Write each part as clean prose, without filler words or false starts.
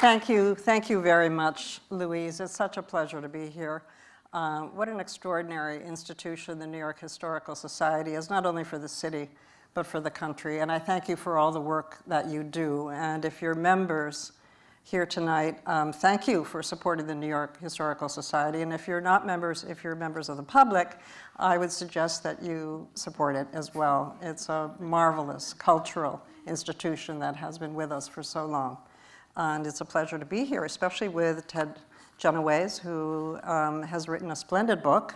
Thank you very much, Louise. It's such a pleasure to be here. What an extraordinary institution the New York Historical Society is, not only for the city, but for the country. And I thank you for all the work that you do. And if you're members here tonight, thank you for supporting the New York Historical Society. And if you're not members, if you're members of the public, I would suggest that you support it as well. It's a marvelous cultural institution that has been with us for so long. And it's a pleasure to be here, especially with Ted Genoways, who has written a splendid book,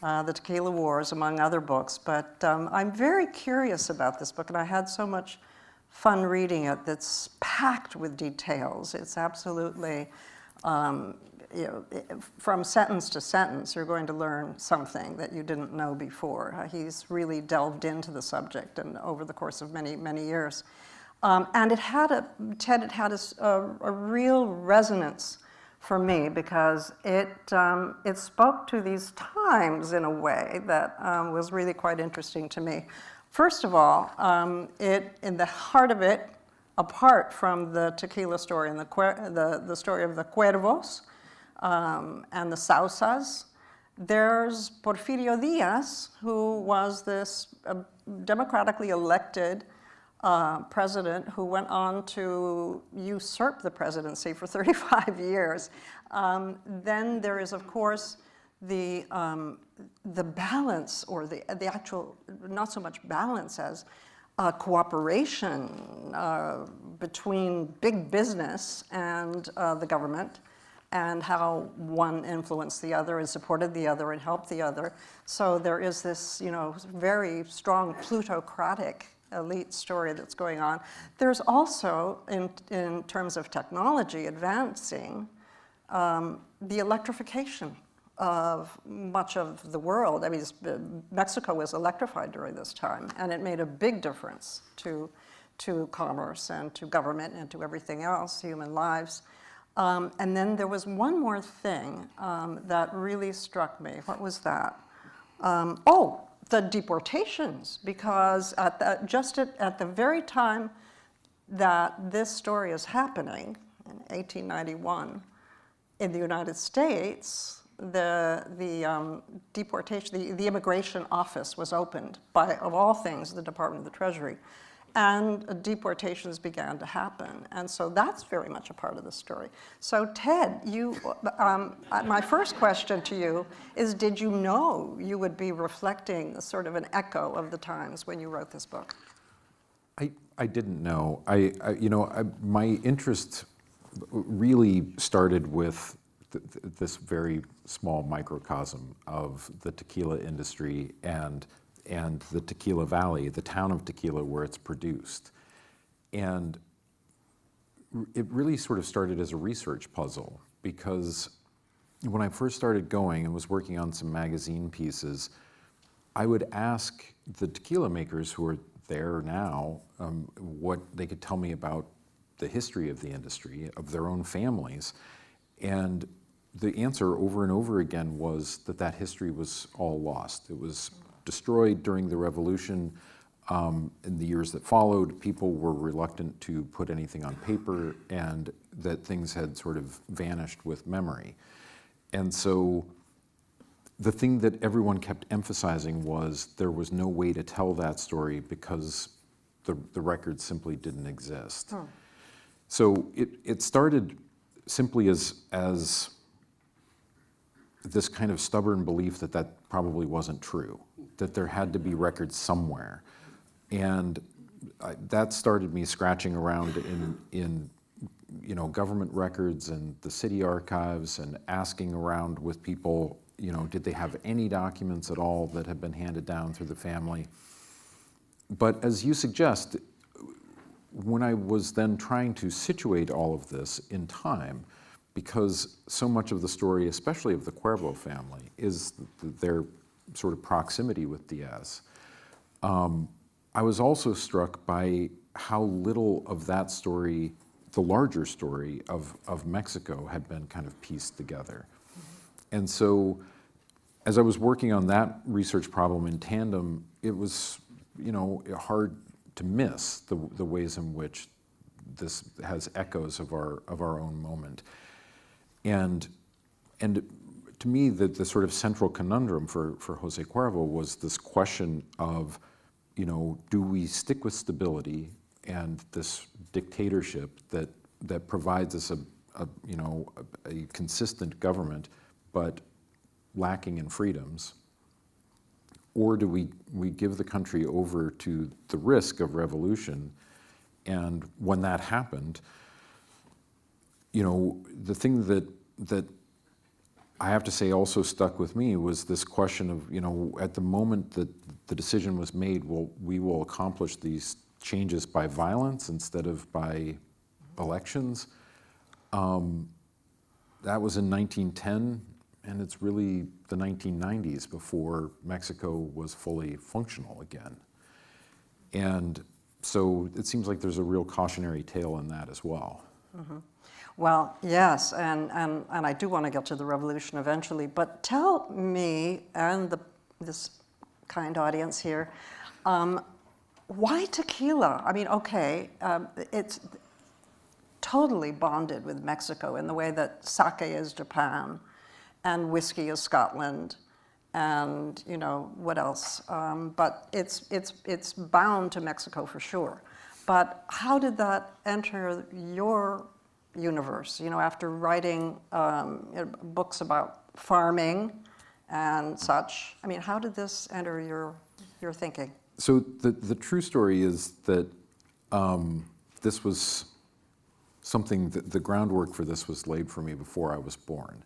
The Tequila Wars, among other books. But I'm very curious about this book, and I had so much fun reading it. That's packed with details. It's absolutely, from sentence to sentence, you're going to learn something that you didn't know before. He's really delved into the subject and over the course of many, many years. And Ted, it had a real resonance for me because it spoke to these times in a way that was really quite interesting to me. First of all, in the heart of it, apart from the tequila story and the story of the Cuervos and the Sausas, there's Porfirio Diaz, who was this democratically elected president who went on to usurp the presidency for 35 years. Then there is, of course, the balance, or the actual, not so much balance as cooperation between big business and the government, and how one influenced the other and supported the other and helped the other. So there is this, very strong plutocratic elite story that's going on. There's also, in terms of technology advancing, the electrification of much of the world. I mean, Mexico was electrified during this time, and it made a big difference to commerce and to government and to everything else, human lives. And then there was one more thing that really struck me. What was that? The deportations, because just at the very time that this story is happening, in 1891, in the United States, the deportation, the immigration office was opened by, of all things, the Department of the Treasury, and deportations began to happen. And so that's very much a part of the story. So Ted, my first question to you is, did you know you would be reflecting sort of an echo of the times when you wrote this book? I didn't know. My interest really started with this very small microcosm of the tequila industry and the Tequila Valley, the town of Tequila where it's produced. And it really sort of started as a research puzzle, because when I first started going and was working on some magazine pieces, I would ask the tequila makers who are there now what they could tell me about the history of the industry, of their own families. And the answer over and over again was that history was all lost. It was destroyed during the revolution. In the years that followed, people were reluctant to put anything on paper, and that things had sort of vanished with memory. And so the thing that everyone kept emphasizing was there was no way to tell that story because the records simply didn't exist. Hmm. So it started simply as this kind of stubborn belief that probably wasn't true, that there had to be records somewhere. And that started me scratching around in government records and the city archives, and asking around with people, did they have any documents at all that had been handed down through the family? But as you suggest, when I was then trying to situate all of this in time, because so much of the story, especially of the Cuervo family, is their sort of proximity with Diaz, I was also struck by how little of that story, the larger story of Mexico, had been kind of pieced together. Mm-hmm. And so as I was working on that research problem in tandem, it was hard to miss the ways in which this has echoes of our own moment. And to me, the sort of central conundrum for José Cuervo was this question of, do we stick with stability and this dictatorship that provides us a consistent government, but lacking in freedoms, or do we give the country over to the risk of revolution? And when that happened, the thing that I have to say also stuck with me was this question of, at the moment that the decision was made, we will accomplish these changes by violence instead of by elections. That was in 1910, and it's really the 1990s before Mexico was fully functional again. And so it seems like there's a real cautionary tale in that as well. Mm-hmm. Well, yes, and I do want to get to the revolution eventually, but tell me and this kind audience here, why tequila? I mean, okay, it's totally bonded with Mexico in the way that sake is Japan and whiskey is Scotland and what else? But it's bound to Mexico for sure. But how did that enter your universe? After writing books about farming and such, I mean, how did this enter your thinking? So the true story is that this was something that the groundwork for this was laid for me before I was born.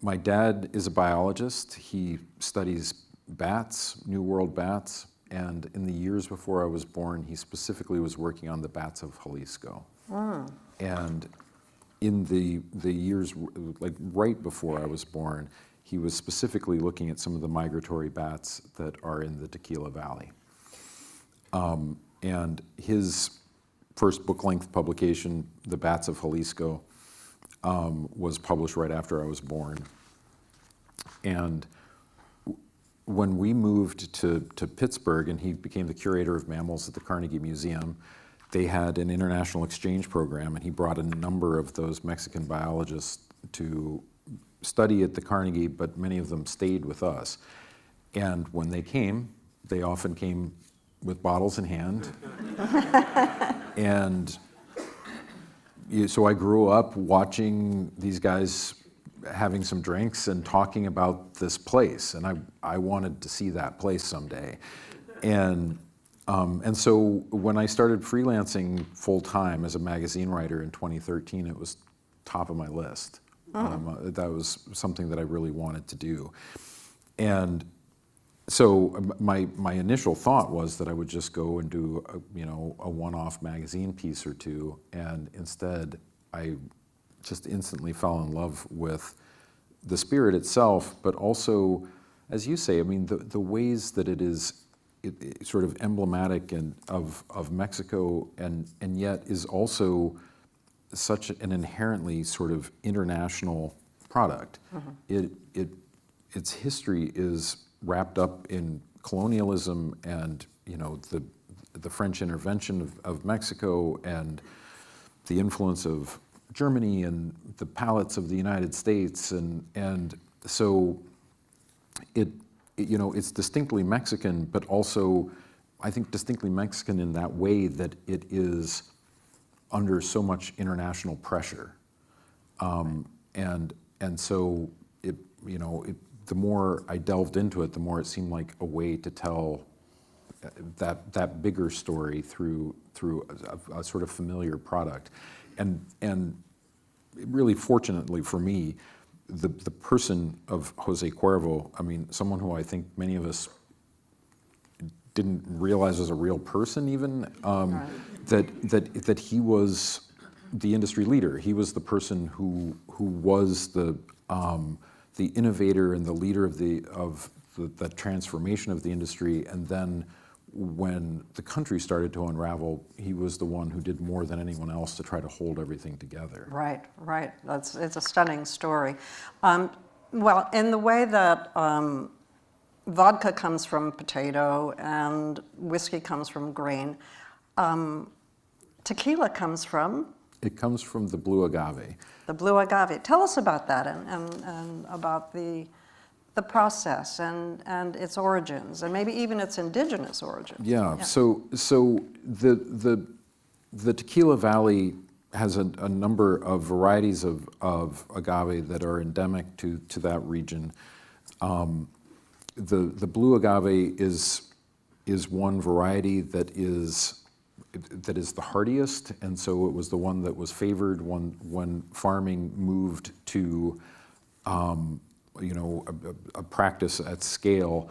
My dad is a biologist. He studies bats, New World bats, and in the years before I was born, he specifically was working on the bats of Jalisco. And in the years, like right before I was born, he was specifically looking at some of the migratory bats that are in the Tequila Valley. And his first book-length publication, The Bats of Jalisco, was published right after I was born. And when we moved to Pittsburgh and he became the curator of mammals at the Carnegie Museum, they had an international exchange program, and he brought a number of those Mexican biologists to study at the Carnegie, but many of them stayed with us. And when they came, they often came with bottles in hand. And so I grew up watching these guys having some drinks and talking about this place, and I wanted to see that place someday. And so when I started freelancing full-time as a magazine writer in 2013, it was top of my list. That was something that I really wanted to do. And so my initial thought was that I would just go and do a one-off magazine piece or two, and instead I just instantly fell in love with the spirit itself, but also, as you say, I mean, the ways that it is sort of emblematic of Mexico, and yet is also such an inherently sort of international product. Its history is wrapped up in colonialism and the French intervention of Mexico and the influence of Germany and the palates of the United States, and so it's distinctly Mexican, but also I think distinctly Mexican in that way that it is under so much international pressure, and so the more I delved into it, the more it seemed like a way to tell that bigger story through a sort of familiar product, and really fortunately for me, the person of José Cuervo, I mean, someone who I think many of us didn't realize was a real person even, that he was the industry leader. He was the person who was the innovator and the leader of the transformation of the industry, and then when the country started to unravel, he was the one who did more than anyone else to try to hold everything together. Right. It's a stunning story. Well, in the way that vodka comes from potato and whiskey comes from grain, tequila comes from It comes from the blue agave. the blue agave. Tell us about that and about the process and its origins, and maybe even its indigenous origins. Yeah. So the Tequila Valley has a number of varieties of agave that are endemic to that region. The blue agave is one variety that is the hardiest, and so it was the one that was favored when farming moved to a practice at scale.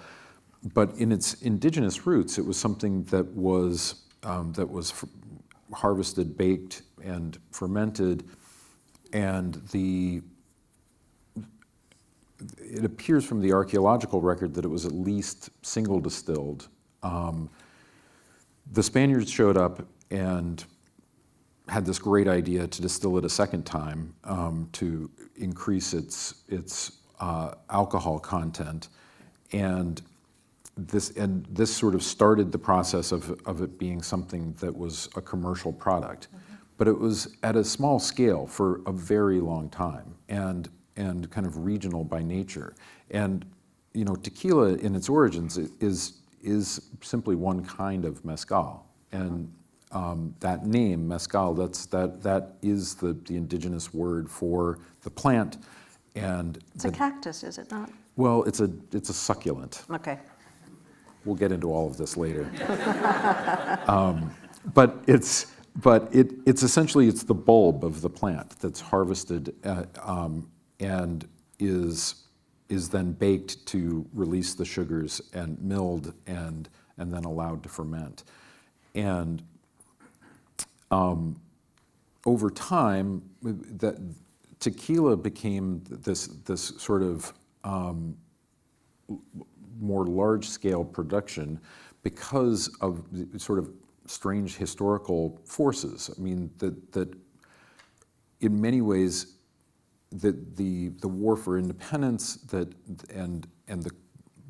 But in its indigenous roots, it was something that was harvested, baked, and fermented, and it appears from the archaeological record that it was at least single distilled. The Spaniards showed up and had this great idea to distill it a second time to increase its alcohol content, and this sort of started the process of it being something that was a commercial product. Mm-hmm. But it was at a small scale for a very long time, and kind of regional by nature. And tequila in its origins is simply one kind of mezcal, and that name mezcal, that is the indigenous word for the plant. And it's a cactus, is it not? Well, it's a succulent. Okay. We'll get into all of this later. But it's essentially the bulb of the plant that's harvested and is then baked to release the sugars and milled and then allowed to ferment. And over time, that tequila became this sort of more large-scale production because of the sort of strange historical forces. I mean, that in many ways, the war for independence and the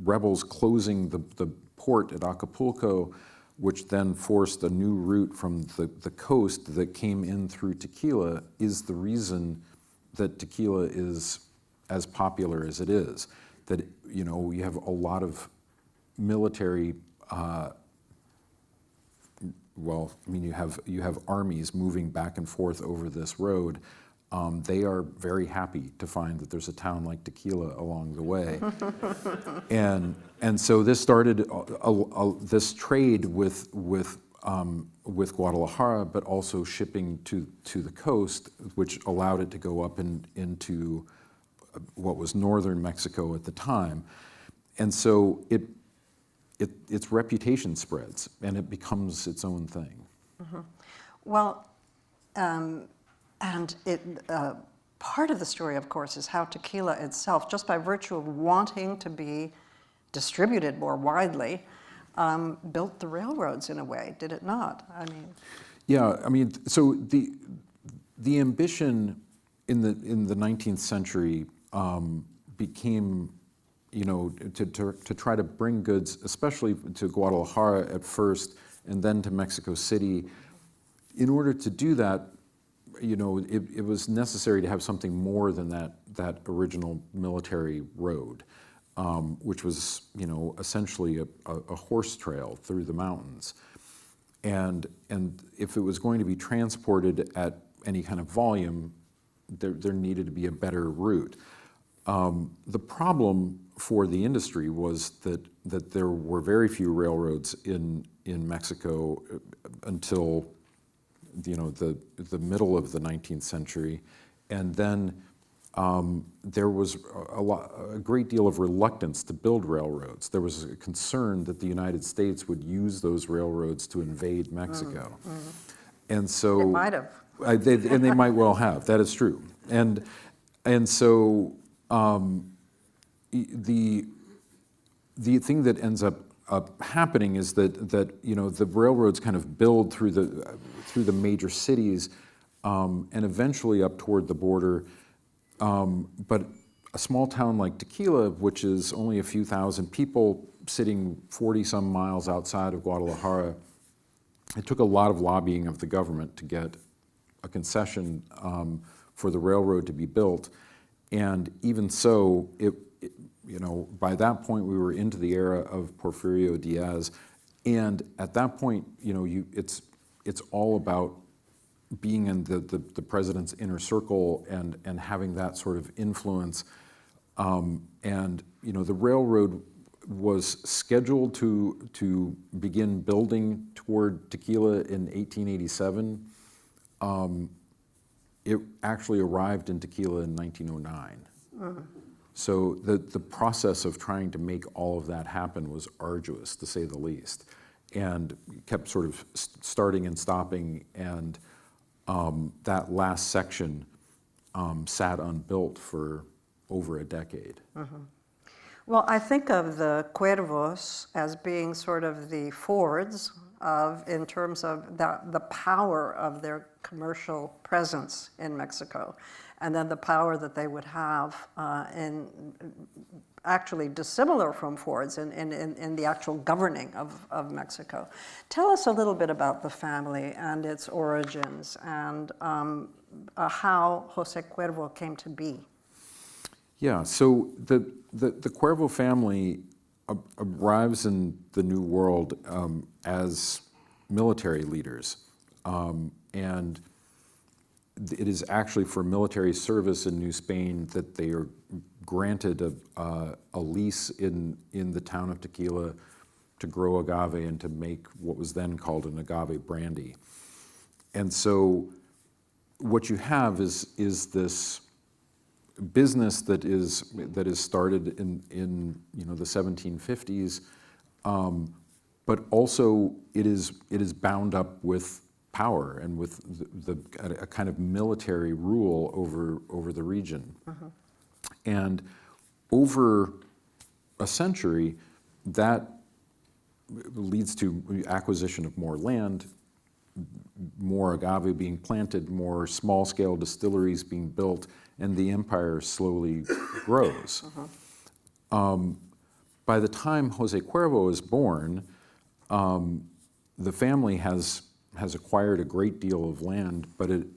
rebels closing the port at Acapulco, which then forced a new route from the coast that came in through tequila, is the reason that tequila is as popular as it is. That you have a lot of military. You have armies moving back and forth over this road. They are very happy to find that there's a town like Tequila along the way, and so this started this trade with Guadalajara, but also shipping to the coast, which allowed it to go up into what was northern Mexico at the time, and so its reputation spreads and it becomes its own thing. Mm-hmm. Well. And part of the story, of course, is how tequila itself, just by virtue of wanting to be distributed more widely, built the railroads in a way, did it not? I mean. Yeah, I mean, so the ambition in the 19th century became, to try to bring goods, especially to Guadalajara at first, and then to Mexico City. In order to do that, it was necessary to have something more than that original military road, which was, essentially a horse trail through the mountains. And if it was going to be transported at any kind of volume, there needed to be a better route. The problem for the industry was that there were very few railroads in Mexico until the middle of the 19th century, and then there was a great deal of reluctance to build railroads. There was a concern that the United States would use those railroads to invade Mexico, and so it might have. They might well have. That is true, and so the thing that ends up happening is that the railroads kind of build through the major cities and eventually up toward the border. But a small town like Tequila, which is only a few thousand people sitting 40 some miles outside of Guadalajara, it took a lot of lobbying of the government to get a concession for the railroad to be built. And even so, by that point we were into the era of Porfirio Diaz, and at that point, it's all about being in the president's inner circle and having that sort of influence. The railroad was scheduled to begin building toward Tequila in 1887. It actually arrived in Tequila in 1909. So the process of trying to make all of that happen was arduous, to say the least, and kept sort of starting and stopping, and that last section sat unbuilt for over a decade. Well, I think of the Cuervos as being sort of the Fords in terms of the power of their commercial presence in Mexico, and then the power that they would have in actually dissimilar from Ford's in the actual governing of Mexico. Tell us a little bit about the family and its origins, and how José Cuervo came to be. Yeah, so the Cuervo family arrives in the New World as military leaders, and it is actually for military service in New Spain that they are granted a lease in the town of Tequila to grow agave and to make what was then called an agave brandy. And so what you have is this business that is started in the 1750s, but also it is bound up with power and with a kind of military rule over the region. And over a century, that leads to acquisition of more land, more agave being planted, more small-scale distilleries being built, and the empire slowly grows. By the time José Cuervo is born, the family has acquired a great deal of land, but it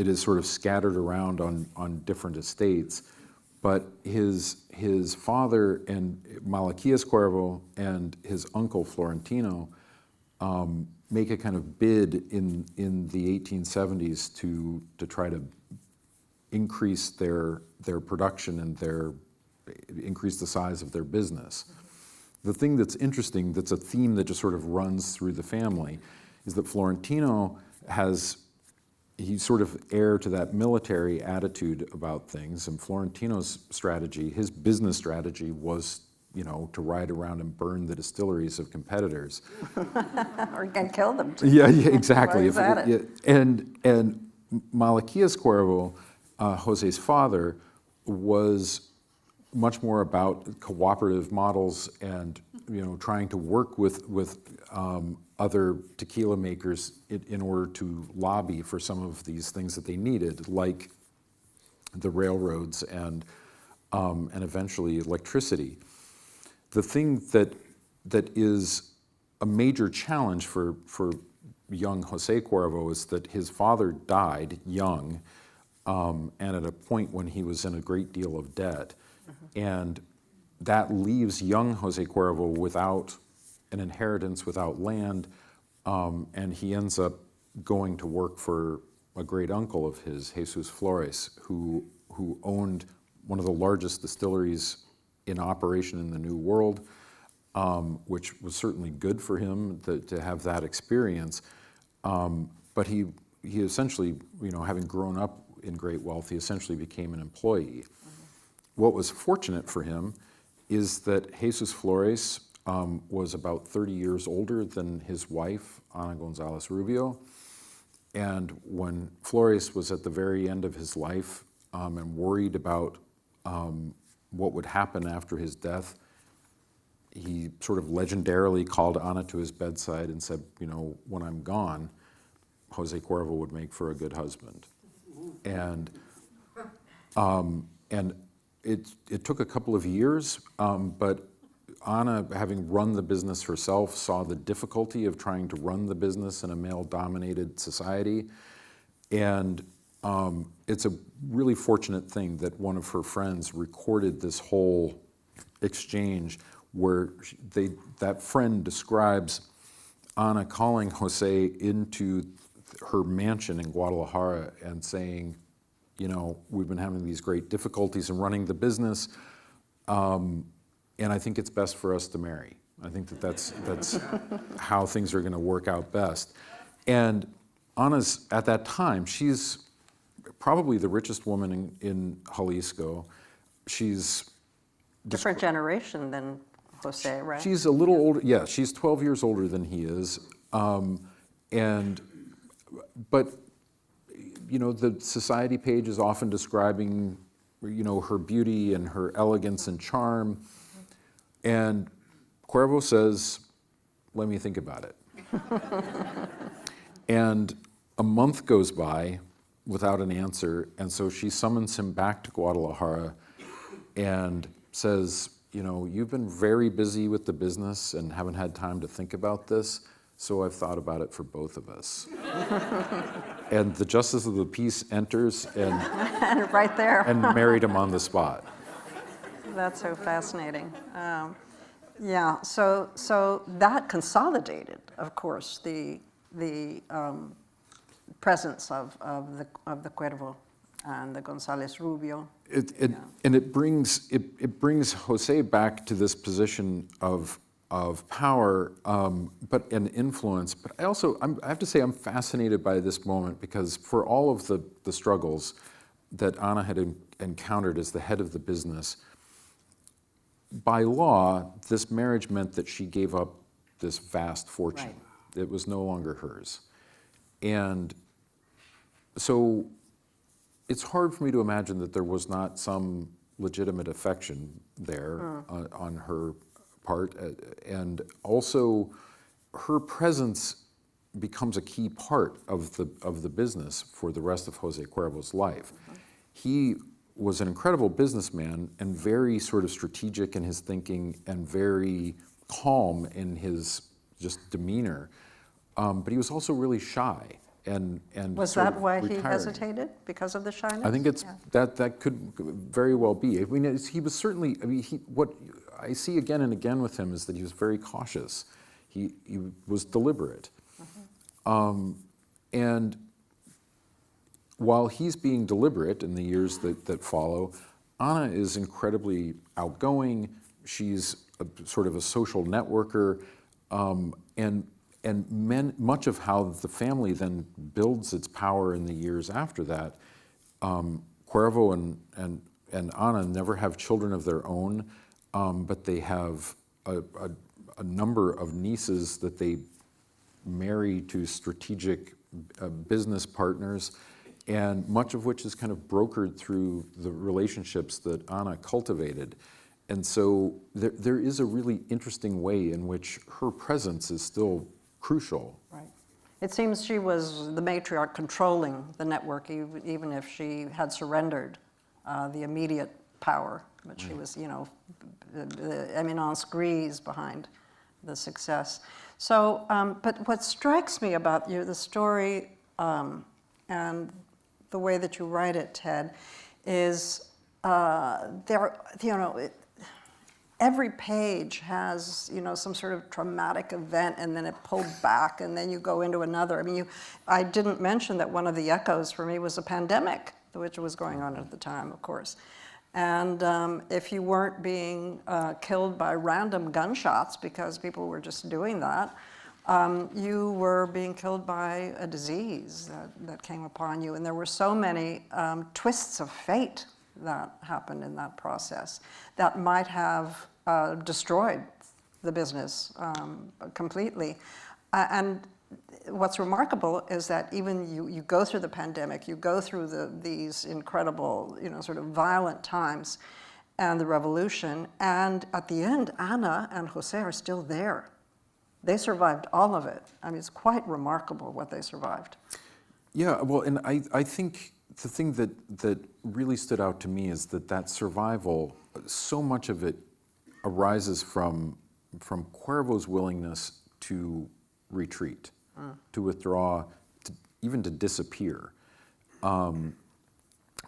is sort of scattered around on different estates. But his father and Malaquías Cuervo and his uncle Florentino make a kind of bid in the 1870s to try to increase their production and increase the size of their business. The thing that's interesting, that's a theme that just sort of runs through the family, is that Florentino he's sort of heir to that military attitude about things, and Florentino's strategy, his business strategy, was to ride around and burn the distilleries of competitors. And kill them too. Yeah, exactly. He's at it. And Malaquías Cuervo, Jose's father, was much more about cooperative models and trying to work with other tequila makers in order to lobby for some of these things that they needed, like the railroads and eventually electricity. The thing that is a major challenge for young José Cuervo is that his father died young, and at a point when he was in a great deal of debt. And that leaves young José Cuervo without an inheritance, without land, and he ends up going to work for a great uncle of his, Jesus Flores, who owned one of the largest distilleries in operation in the New World, which was certainly good for him to have that experience. But he essentially, having grown up in great wealth, he essentially became an employee. What was fortunate for him is that Jesus Flores was about 30 years older than his wife, Ana González Rubio. And when Flores was at the very end of his life and worried about what would happen after his death, he sort of legendarily called Ana to his bedside and said, when I'm gone, José Cuervo would make for a good husband. And it took a couple of years, but Ana, having run the business herself, saw the difficulty of trying to run the business in a male-dominated society. And it's a really fortunate thing that one of her friends recorded this whole exchange where that friend describes Ana calling Jose into her mansion in Guadalajara and saying, you know, we've been having these great difficulties in running the business, and I think it's best for us to marry. I think that's how things are going to work out best. And Ana's, at that time, she's probably the richest woman in Jalisco. She's Different generation than Jose, right? She's a little older. Yeah, she's 12 years older than he is, but you know, the society page is often describing, you know, her beauty and her elegance and charm, and Cuervo says, "Let me think about it." And a month goes by without an answer, and so she summons him back to Guadalajara and says, you know, you've been very busy with the business and haven't had time to think about this, so I've thought about it for both of us. And the justice of the peace enters and right there. and married him on the spot. That's so fascinating. Yeah, so that consolidated, of course, the presence of the Cuervo and the González Rubio. And it brings Jose back to this position of power, but an influence. But I have to say I'm fascinated by this moment because for all of the struggles that Ana had encountered as the head of the business, by law, this marriage meant that she gave up this vast fortune. Right. It was no longer hers. And so it's hard for me to imagine that there was not some legitimate affection there on her part. And also, her presence becomes a key part of the business for the rest of Jose Cuervo's life. He was an incredible businessman and very sort of strategic in his thinking and very calm in his just demeanor. But he was also really shy. And was that why he hesitated, because of the shyness? I think it's that could very well be. I mean, he was certainly. I mean, what I see again and again with him is that he was very cautious. He was deliberate, and while he's being deliberate in the years that follow, Ana is incredibly outgoing. She's sort of a social networker, and much of how the family then builds its power in the years after that, Cuervo and Ana never have children of their own, but they have a number of nieces that they marry to strategic business partners, and much of which is kind of brokered through the relationships that Ana cultivated. And so there is a really interesting way in which her presence is still crucial. Right. It seems she was the matriarch controlling the network, even if she had surrendered the immediate power. But she was, you know, the éminence grise behind the success. So, but what strikes me about the story and the way that you write it, Ted, is every page has, you know, some sort of traumatic event, and then it pulled back, and then you go into another. I mean, I didn't mention that one of the echoes for me was a pandemic, which was going on at the time, of course. And if you weren't being killed by random gunshots because people were just doing that, you were being killed by a disease that came upon you. And there were so many twists of fate that happened in that process that might have destroyed the business completely. And what's remarkable is that even you go through the pandemic, you go through these incredible, you know, sort of violent times and the revolution, and at the end, Ana and Jose are still there. They survived all of it. I mean, it's quite remarkable what they survived. Yeah, well, and I think the thing that really stood out to me is that survival, so much of it arises from Cuervo's willingness to retreat, to withdraw, even to disappear,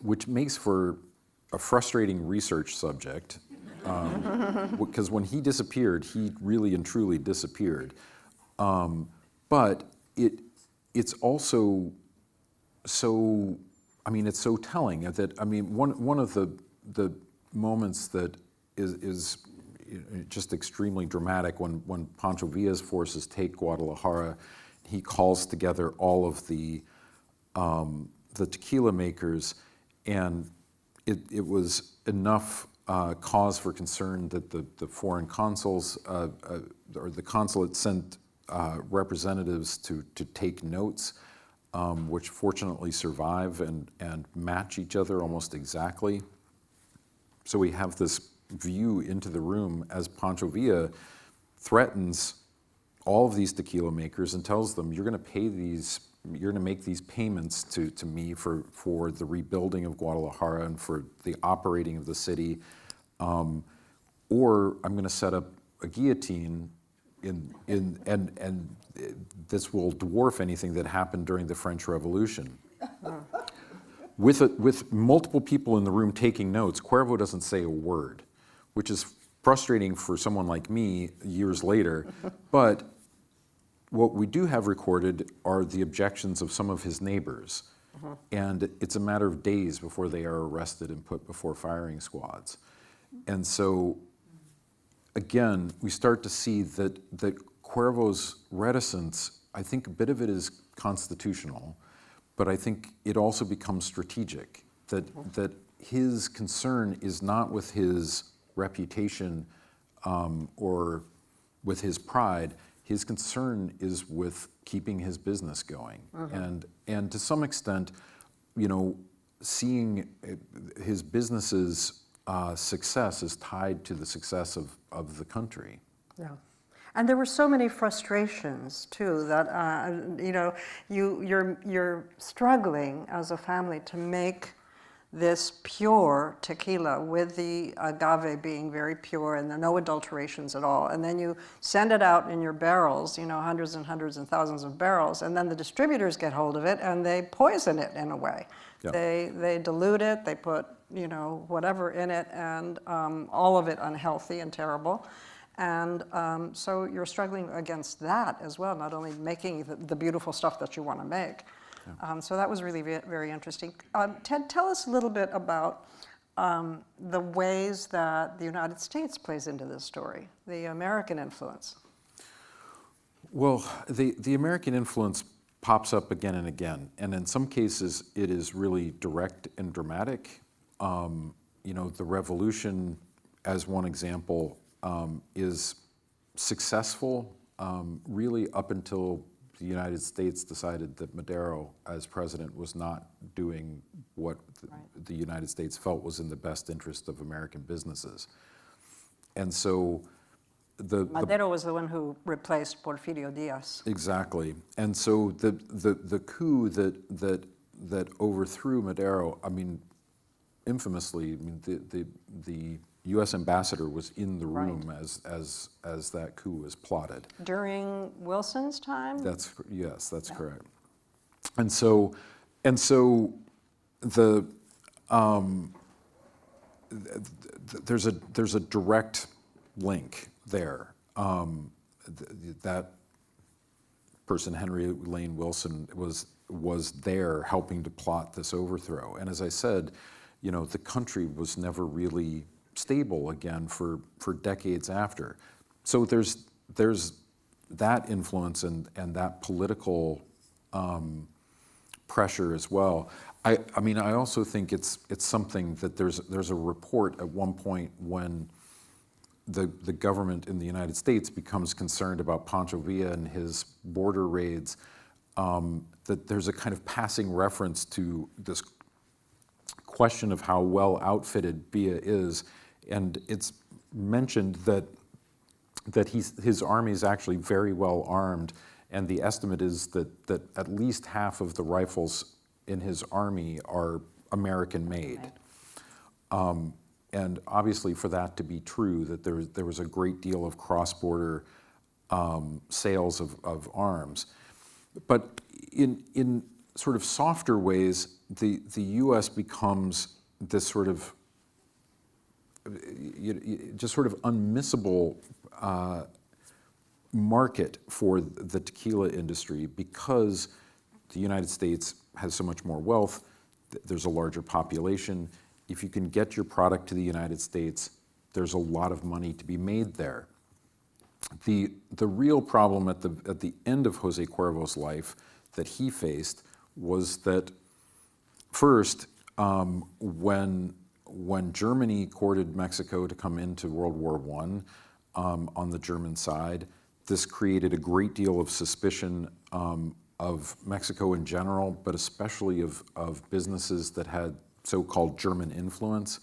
which makes for a frustrating research subject, because when he disappeared, he really and truly disappeared. But it's also so, I mean, it's so telling that, I mean, one of the moments that is just extremely dramatic when Pancho Villa's forces take Guadalajara, he calls together all of the tequila makers, and it was enough cause for concern that the foreign consuls or the consulate sent representatives to take notes, which fortunately survive and match each other almost exactly. So we have this view into the room as Pancho Villa threatens all of these tequila makers and tells them, you're going to make these payments to me for the rebuilding of Guadalajara and for the operating of the city, or I'm going to set up a guillotine and this will dwarf anything that happened during the French Revolution. With multiple people in the room taking notes, Cuervo doesn't say a word, which is frustrating for someone like me years later. But what we do have recorded are the objections of some of his neighbors. And it's a matter of days before they are arrested and put before firing squads. And so, again, we start to see that Cuervo's reticence, I think a bit of it is constitutional, but I think it also becomes strategic, that his concern is not with his reputation or with his pride. His concern is with keeping his business going. And to some extent, you know, seeing his business's success is tied to the success of the country. Yeah. And there were so many frustrations too that you know, you're struggling as a family to make this pure tequila with the agave being very pure and there are no adulterations at all. And then you send it out in your barrels, you know, hundreds and hundreds and thousands of barrels, and then the distributors get hold of it and they poison it in a way. Yeah. They dilute it, they put, you know, whatever in it, and all of it unhealthy and terrible. And so you're struggling against that as well, not only making the beautiful stuff that you want to make. Yeah. So that was really very interesting. Ted, tell us a little bit about the ways that the United States plays into this story, the American influence. Well, the American influence pops up again and again, and in some cases it is really direct and dramatic. You know, the revolution, as one example, is successful really up until the United States decided that Madero, as president, was not doing what the United States felt was in the best interest of American businesses. And so Madero was the one who replaced Porfirio Diaz. Exactly. And so the coup that overthrew Madero, I mean, infamously, I mean, the U.S. ambassador was in the room as that coup was plotted. During Wilson's time? Yes, that's correct. And so there's a direct link there. That person, Henry Lane Wilson, was there helping to plot this overthrow. And as I said, you know, the country was never really stable again for decades after. So there's that influence and that political pressure as well. I mean, I also think it's something that there's a report at one point when the government in the United States becomes concerned about Pancho Villa and his border raids, that there's a kind of passing reference to this question of how well outfitted Villa is, and it's mentioned that his army is actually very well armed, and the estimate is that at least half of the rifles in his army are American made. obviously for that to be true, that there was a great deal of cross-border sales of arms. But in sort of softer ways, the U.S. becomes this sort of just sort of unmissable market for the tequila industry, because the United States has so much more wealth, there's a larger population. If you can get your product to the United States, there's a lot of money to be made there. The real problem at the end of José Cuervo's life that he faced was that first, when Germany courted Mexico to come into World War I on the German side, this created a great deal of suspicion of Mexico in general, but especially of businesses that had so-called German influence,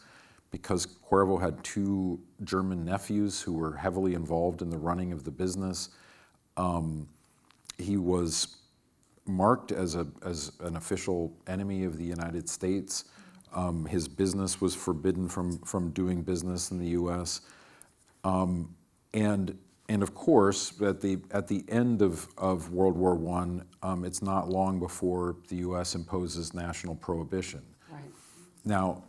because Cuervo had two German nephews who were heavily involved in the running of the business. He was marked as an official enemy of the United States. His business was forbidden from doing business in the U.S. And of course, at the end of World War I, it's not long before the U.S. imposes national prohibition. Right. Now,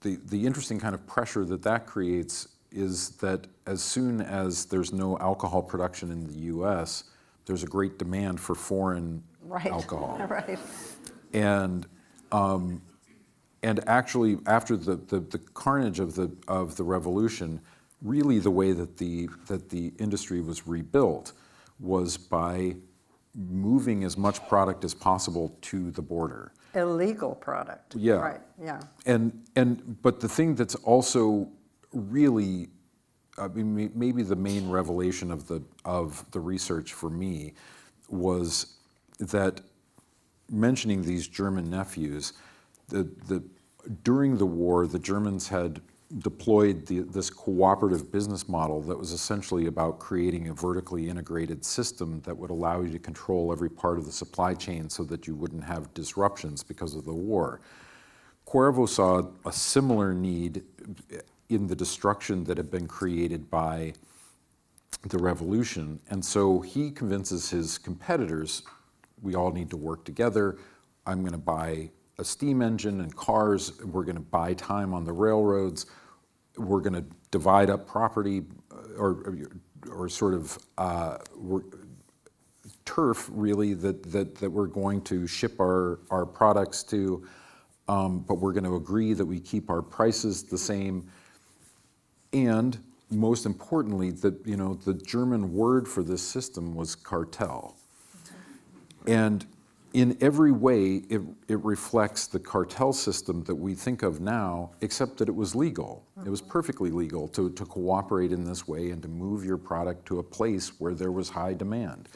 the interesting kind of pressure that creates is that as soon as there's no alcohol production in the U.S., there's a great demand for foreign alcohol. Right. And actually, after the carnage of the revolution, really the way that the industry was rebuilt was by moving as much product as possible to the border. Illegal product. Yeah. Right. Yeah. But the thing that's also really, I mean, maybe the main revelation of the research for me was that, mentioning these German nephews, during the war, the Germans had deployed this cooperative business model that was essentially about creating a vertically integrated system that would allow you to control every part of the supply chain so that you wouldn't have disruptions because of the war. Cuervo saw a similar need in the destruction that had been created by the revolution, and so he convinces his competitors, we all need to work together. I'm going to buy a steam engine and cars. We're going to buy time on the railroads. We're going to divide up property, or sort of turf, really, that we're going to ship our products to, but we're going to agree that we keep our prices the same. And most importantly, the German word for this system was cartel. And in every way, it reflects the cartel system that we think of now, except that it was legal. It was perfectly legal to cooperate in this way and to move your product to a place where there was high demand.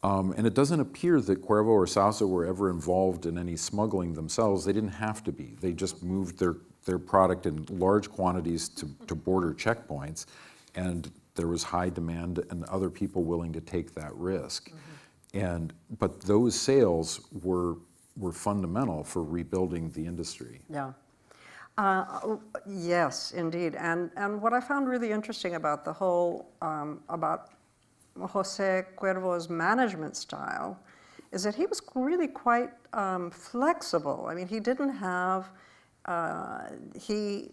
And it doesn't appear that Cuervo or Sausa were ever involved in any smuggling themselves. They didn't have to be. They just moved their product in large quantities to border checkpoints, and there was high demand and other people willing to take that risk. But those sales were fundamental for rebuilding the industry. Yeah. Yes, indeed. And what I found really interesting about the whole, about José Cuervo's management style is that he was really quite flexible. I mean, he didn't have, he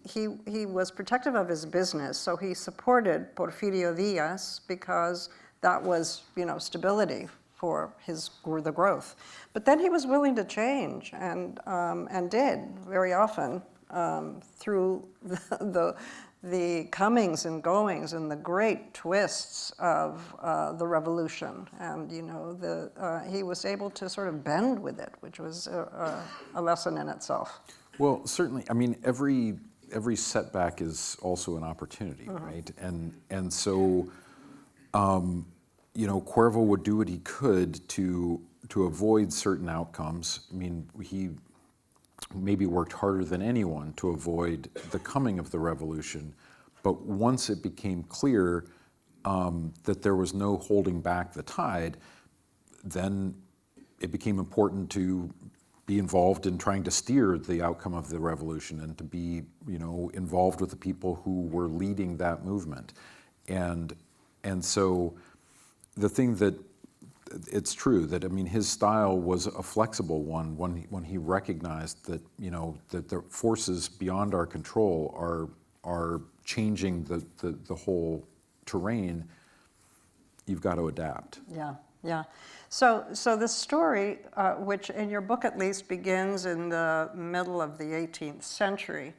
was protective of his business, so he supported Porfirio Díaz because that was, stability for the growth. But then he was willing to change and did very often through the comings and goings and the great twists of the revolution. And, he was able to sort of bend with it, which was a lesson in itself. Well, certainly. I mean, every setback is also an opportunity, right? And so, Cuervo would do what he could to avoid certain outcomes. I mean, he maybe worked harder than anyone to avoid the coming of the revolution. But once it became clear that there was no holding back the tide, then it became important to be involved in trying to steer the outcome of the revolution and to be, involved with the people who were leading that movement. And so the thing that it's true that, his style was a flexible one when he recognized that, that the forces beyond our control are changing the whole terrain. You've got to adapt. Yeah, yeah. So the story, which in your book at least begins in the middle of the 18th century,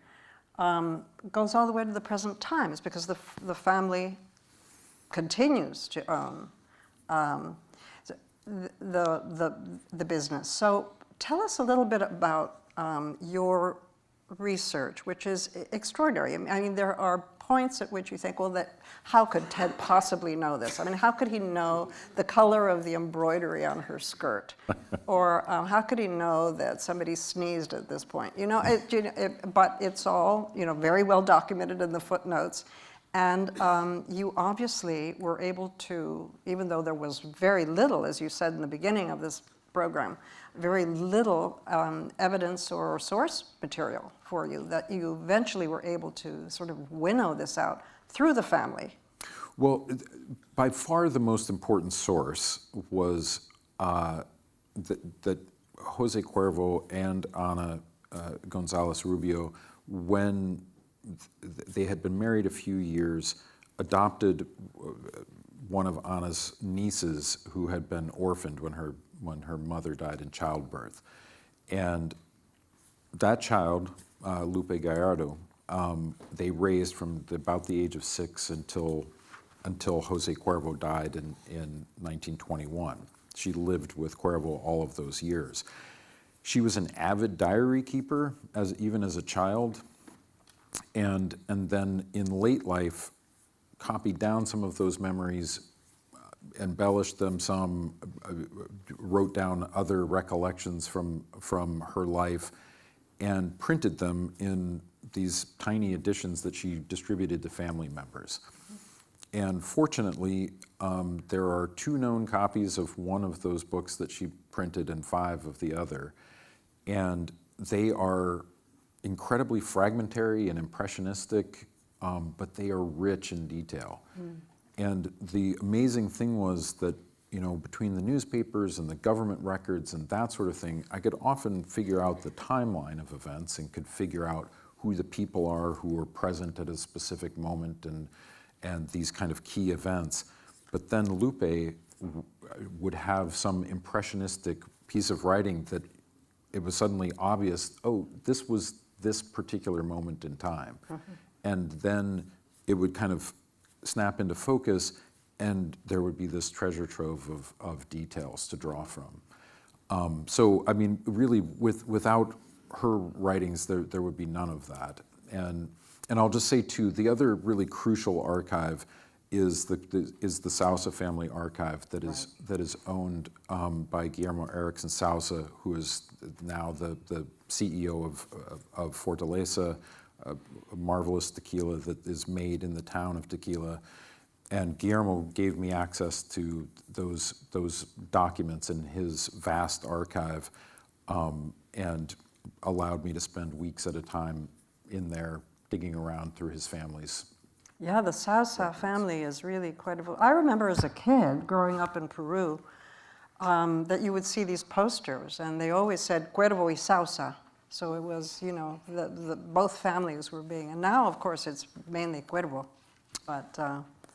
goes all the way to the present times because the family continues to own the business. So tell us a little bit about your research, which is extraordinary. There are points at which you think, well, how could Ted possibly know this? How could he know the color of the embroidery on her skirt? Or how could he know that somebody sneezed at this point? But it's all, very well documented in the footnotes. And you obviously were able to, even though there was very little, as you said in the beginning of this program, very little evidence or source material for you, that you eventually were able to sort of winnow this out through the family. Well, by far the most important source was that José Cuervo and Ana González Rubio, when they had been married a few years, adopted one of Ana's nieces who had been orphaned when her mother died in childbirth. And that child, Lupe Gallardo, they raised from about the age of 6 until José Cuervo died in 1921. She lived with Cuervo all of those years. She was an avid diary keeper, even as a child, and then in late life copied down some of those memories, embellished them some, wrote down other recollections from her life, and printed them in these tiny editions that she distributed to family members. And fortunately, there are 2 known copies of one of those books that she printed and 5 of the other. And they are incredibly fragmentary and impressionistic, but they are rich in detail. And the amazing thing was that, between the newspapers and the government records and that sort of thing, I could often figure out the timeline of events and could figure out who the people are who were present at a specific moment and these kind of key events. But then Lupe would have some impressionistic piece of writing that it was suddenly obvious, oh, this was this particular moment in time. And then it would kind of snap into focus, and there would be this treasure trove of details to draw from. So, really, without her writings, there would be none of that. And I'll just say, too, the other really crucial archive is the Sousa family archive that is owned by Guillermo Erickson Sousa, who is now the CEO of Fortaleza, a marvelous tequila that is made in the town of Tequila. And Guillermo gave me access to those documents in his vast archive, and allowed me to spend weeks at a time in there digging around through his family's. Yeah, the Sousa family is really quite I remember as a kid growing up in Peru that you would see these posters, and they always said Cuervo y Sousa. So it was, both families were being, and now, of course, it's mainly Cuervo, but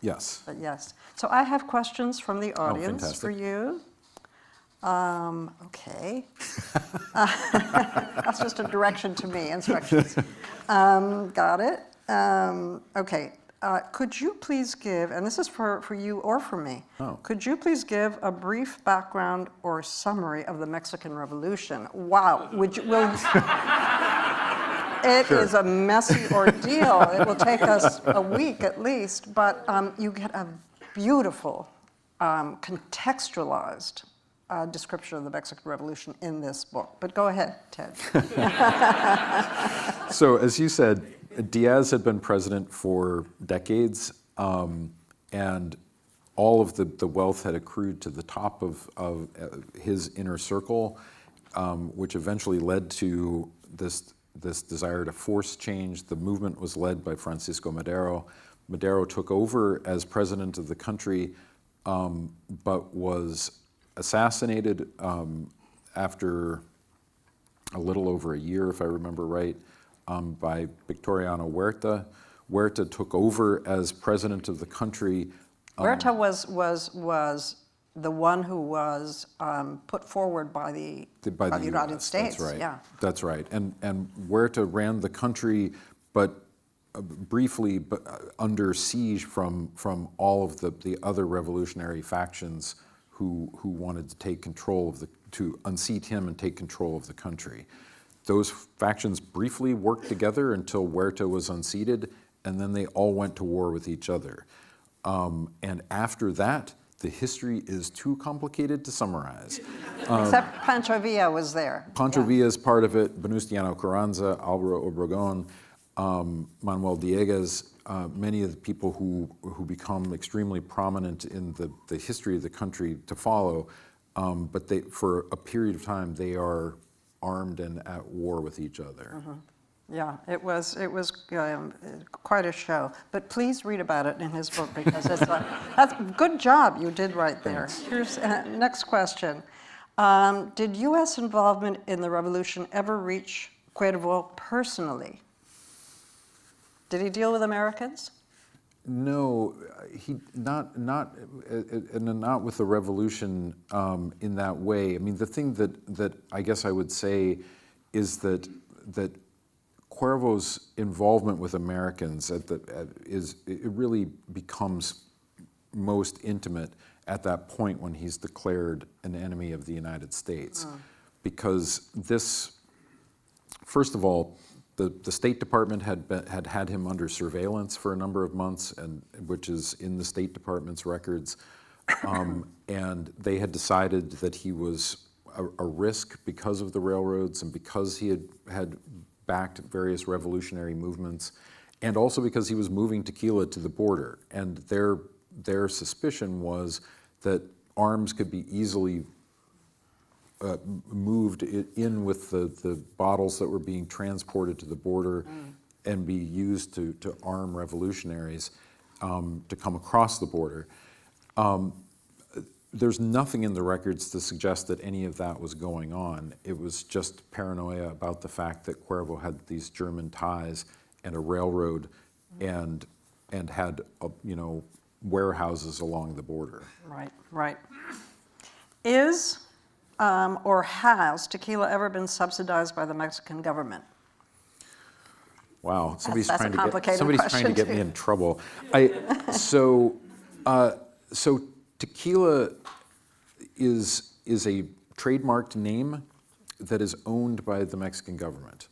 yes. But yes. So I have questions from the audience for you. Okay. That's just a direction to me, instructions. Got it. Okay. Could you please give, and this is for you or for me, could you please give a brief background or summary of the Mexican Revolution? Wow. It is a messy ordeal. It will take us a week at least, but you get a beautiful, contextualized description of the Mexican Revolution in this book. But go ahead, Ted. So, as you said, Diaz had been president for decades, and all of the wealth had accrued to the top of his inner circle. which eventually led to this desire to force change. The movement was led by Francisco Madero. Madero took over as president of the country, but was assassinated after a little over a year, if I remember right, by Victoriano Huerta. Huerta took over as president of the country. Huerta was the one who was put forward by the United States. That's right. Yeah. That's right. And Huerta ran the country, but briefly, but under siege from all of the other revolutionary factions who wanted to take control of to unseat him and take control of the country. Those factions briefly worked together until Huerta was unseated, and then they all went to war with each other. And after that, the history is too complicated to summarize. Except Pancho Villa was there. Pancho Villa is part of it, Venustiano Carranza, Alvaro Obregón, Manuel Dieguez, many of the people who become extremely prominent in the history of the country to follow, but for a period of time, they are armed and at war with each other. Mm-hmm. Yeah, it was quite a show. But please read about it in his book because that's a good job you did right there. Thanks. Here's next question. Did U.S. involvement in the revolution ever reach Cuervo personally? Did he deal with Americans? No, not with the revolution in that way. I mean, the thing that I guess I would say is that Cuervo's involvement with Americans it really becomes most intimate at that point when he's declared an enemy of the United States, because first of all, the State Department had him under surveillance for a number of months, and which is in the State Department's records, and they had decided that he was a risk because of the railroads and because he had backed various revolutionary movements, and also because he was moving tequila to the border. And their suspicion was that arms could be easily moved in with the bottles that were being transported to the border and be used to arm revolutionaries to come across the border. There's nothing in the records to suggest that any of that was going on. It was just paranoia about the fact that Cuervo had these German ties and a railroad and had warehouses along the border. Right, right. Is or has tequila ever been subsidized by the Mexican government? Wow, somebody's That's trying to get me in trouble. So tequila is a trademarked name that is owned by the Mexican government.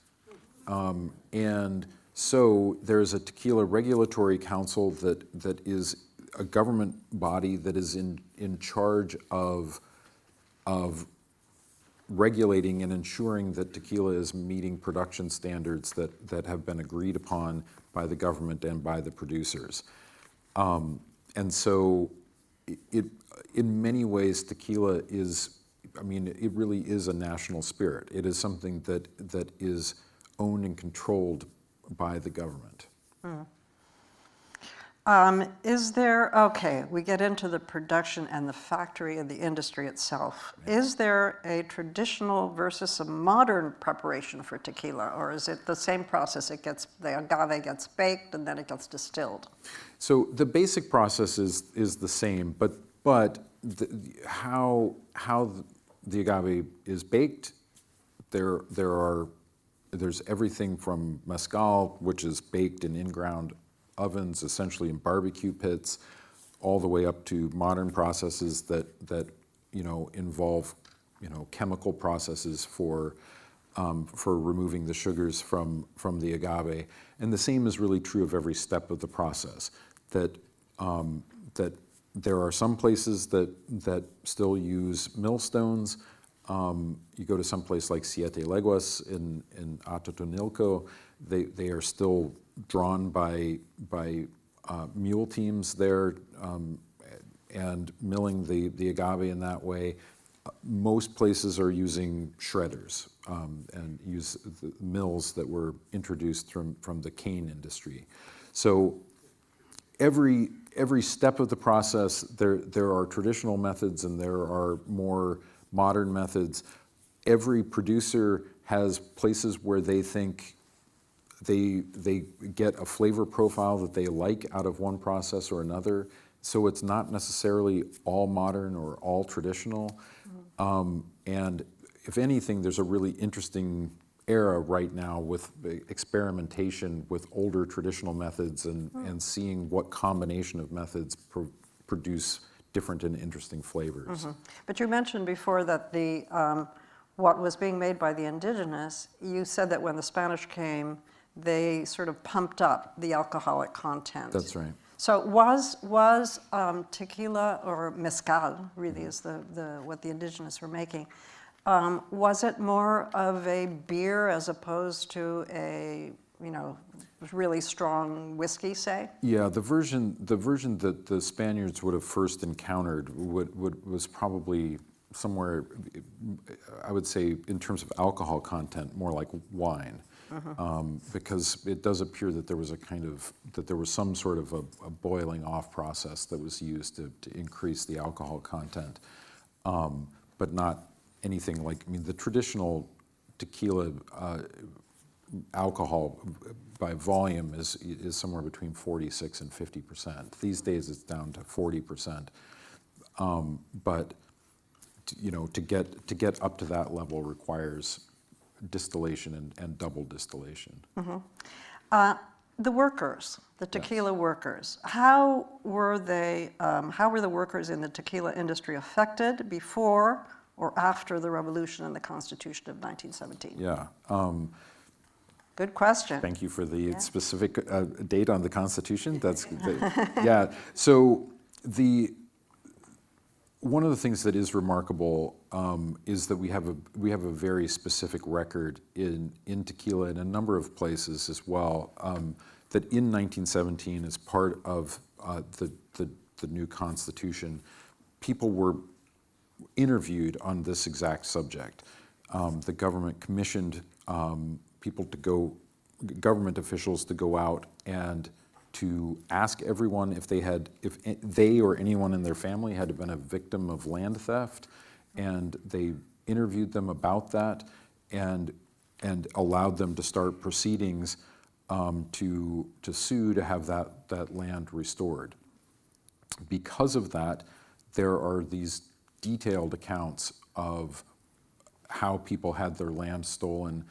And so there's a tequila regulatory council that is a government body that is in charge of regulating and ensuring that tequila is meeting production standards that have been agreed upon by the government and by the producers. And so in many ways, tequila it really is a national spirit. It is something that is owned and controlled by the government. We get into the production and the factory and the industry itself. Yeah. Is there a traditional versus a modern preparation for tequila, or is it the same process? The agave gets baked and then it gets distilled. So the basic process is the same, but how the agave is baked, there's everything from mezcal, which is baked in in-ground ovens, essentially in barbecue pits, all the way up to modern processes that involve chemical processes for removing the sugars from the agave. And the same is really true of every step of the process. That there are some places that still use millstones. You go to some place like Siete Leguas in Atotonilco, they are still drawn by mule teams there and milling the agave in that way. Most places are using shredders and use the mills that were introduced from the cane industry. So every step of the process, there are traditional methods and there are more modern methods. Every producer has places where they think they get a flavor profile that they like out of one process or another. So it's not necessarily all modern or all traditional. And if anything, there's a really interesting era right now with experimentation with older traditional methods and seeing what combination of methods produce different and interesting flavors. But you mentioned before that what was being made by the indigenous, you said that when the Spanish came, they sort of pumped up the alcoholic content. That's right. So was tequila, or mezcal really is what the indigenous were making, was it more of a beer as opposed to a, really strong whiskey, say? Yeah, the version that the Spaniards would have first encountered was probably somewhere, I would say, in terms of alcohol content, more like wine. Because it does appear that there was some sort of a boiling off process that was used to increase the alcohol content, but not anything like, the traditional tequila alcohol by volume is somewhere between 46 and 50%. These days it's down to 40%. But to get up to that level requires distillation and double distillation. The workers, the tequila workers, how were the workers in the tequila industry affected before or after the revolution and the Constitution of 1917? Yeah. Good question. Thank you for the specific date on the Constitution. Yeah. So one of the things that is remarkable is that we have a very specific record in tequila in a number of places as well. That in 1917, as part of the new Constitution, people were interviewed on this exact subject. The government commissioned government officials to go out and to ask everyone if they or anyone in their family had been a victim of land theft, and they interviewed them about that and allowed them to start proceedings to sue to have that land restored. Because of that, there are these detailed accounts of how people had their land stolen,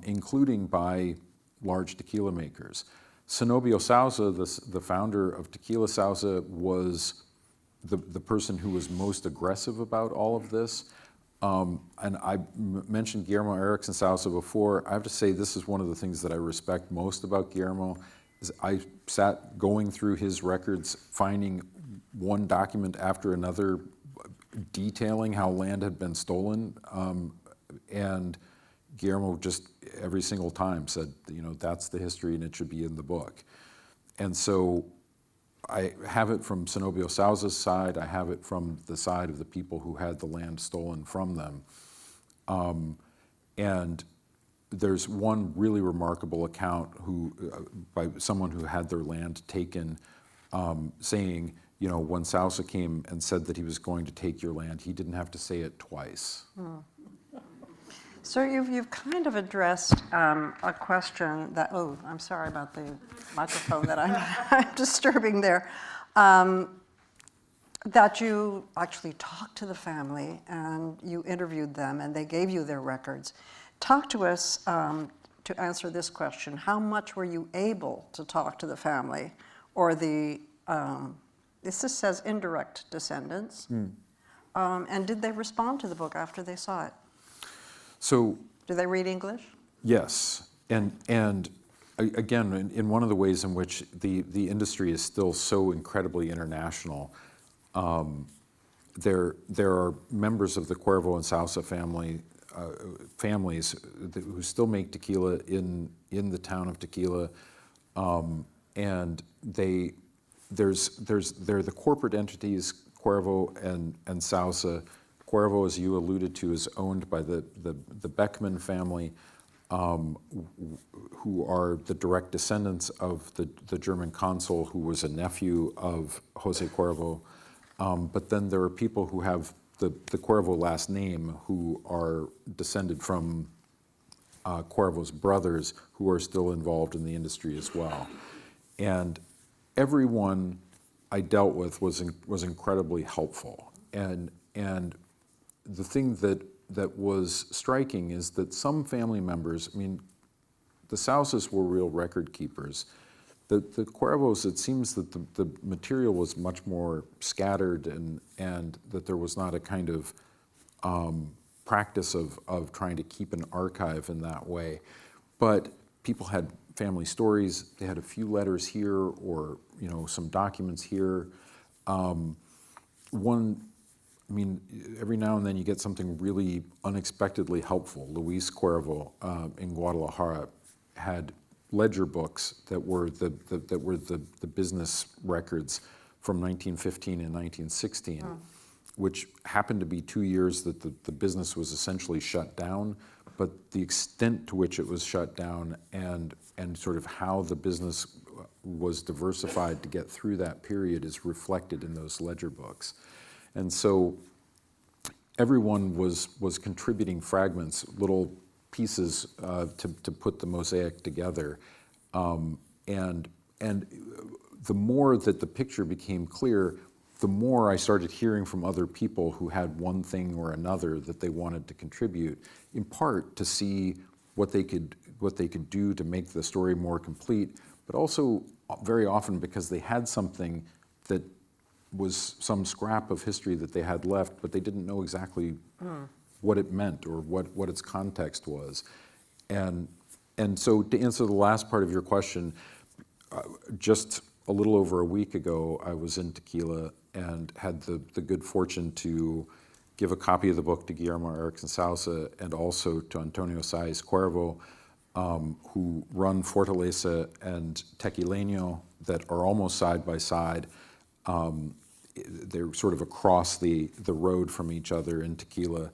including by large tequila makers. Zenobio Sousa, the founder of Tequila Sousa, was the person who was most aggressive about all of this. And I mentioned Guillermo Erickson Sousa before. I have to say this is one of the things that I respect most about Guillermo. Is I sat going through his records, finding one document after another detailing how land had been stolen, and Guillermo just every single time said, that's the history and it should be in the book. And so I have it from Zenobio Sousa's side, I have it from the side of the people who had the land stolen from them. And there's one really remarkable account by someone who had their land taken, saying, when Sousa came and said that he was going to take your land, he didn't have to say it twice. So you've kind of addressed a question that, I'm sorry about the microphone that I'm disturbing there, that you actually talked to the family and you interviewed them and they gave you their records. Talk to us to answer this question. How much were you able to talk to the family or this just says indirect descendants, and did they respond to the book after they saw it? So, do they read English? Yes, and again, in one of the ways in which the industry is still so incredibly international, there are members of the Cuervo and Sousa families who still make tequila in the town of Tequila, and they're the corporate entities, Cuervo and Sousa, Cuervo, as you alluded to, is owned by the Beckman family, who are the direct descendants of the German consul who was a nephew of José Cuervo. But then there are people who have the Cuervo last name who are descended from Cuervo's brothers who are still involved in the industry as well. And everyone I dealt with was incredibly helpful. And the thing that was striking is that some family members, I mean, the Sausas were real record keepers. The Cuervos, it seems that the material was much more scattered and that there was not a kind of practice of trying to keep an archive in that way. But people had family stories. They had a few letters here or, you know, some documents here. I mean, every now and then you get something really unexpectedly helpful. Luis Cuervo in Guadalajara had ledger books that were the business records from 1915 and 1916, which happened to be 2 years that the business was essentially shut down, but the extent to which it was shut down and sort of how the business was diversified to get through that period is reflected in those ledger books. And so everyone was contributing fragments, little pieces to put the mosaic together. And the more that the picture became clear, the more I started hearing from other people who had one thing or another that they wanted to contribute, in part to see what they could do to make the story more complete, but also very often because they had something that was some scrap of history that they had left, but they didn't know exactly what it meant or what its context was. And so to answer the last part of your question, just a little over a week ago, I was in Tequila and had the good fortune to give a copy of the book to Guillermo Erickson Sousa and also to Antonio Sáez Cuervo, who run Fortaleza and Tequileño that are almost side by side. They're sort of across the road from each other in Tequila.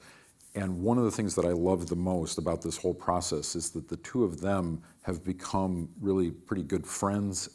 And one of the things that I love the most about this whole process is that the two of them have become really pretty good friends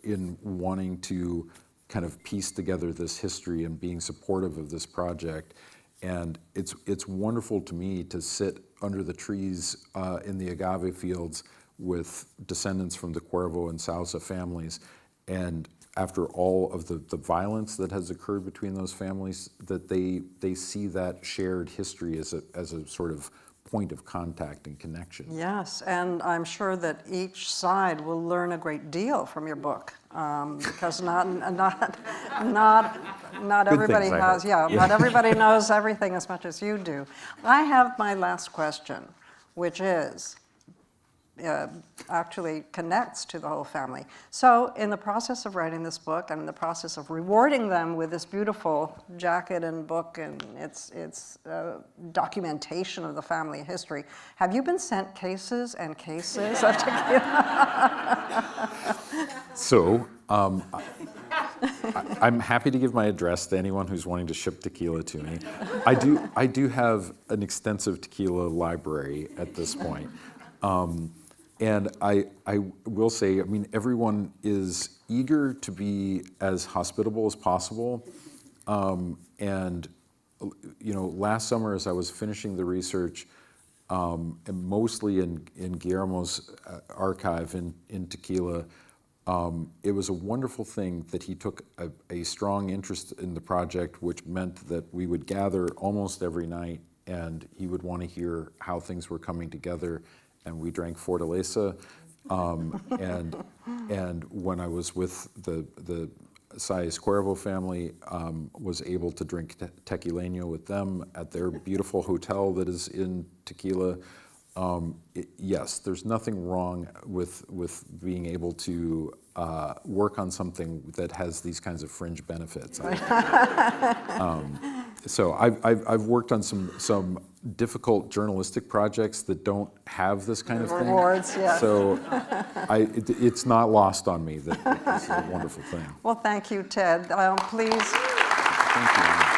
in wanting to kind of piece together this history and being supportive of this project. And it's wonderful to me to sit under the trees in the agave fields with descendants from the Cuervo and Sousa families, and after all of the violence that has occurred between those families, that they see that shared history as a sort of point of contact and connection. Yes, and I'm sure that each side will learn a great deal from your book, because not everybody has, not everybody knows everything as much as you do. I have my last question, which is, actually connects to the whole family. So in the process of writing this book and in the process of rewarding them with this beautiful jacket and book and its documentation of the family history, have you been sent cases and cases of tequila? So I'm happy to give my address to anyone who's wanting to ship tequila to me. I do have an extensive tequila library at this point. And I will say, I mean, everyone is eager to be as hospitable as possible. And, you know, last summer as I was finishing the research, and mostly in Guillermo's archive in Tequila, it was a wonderful thing that he took a strong interest in the project, which meant that we would gather almost every night and he would want to hear how things were coming together. And we drank Fortaleza, and when I was with the Sáez Cuervo family, was able to drink Tequileño with them at their beautiful hotel that is in Tequila. Yes, there's nothing wrong with being able to work on something that has these kinds of fringe benefits. So I've worked on some difficult journalistic projects that don't have this kind of thing. Rewards, yes. So it's not lost on me that it's a wonderful thing. Well, thank you, Ted. Please. Thank you.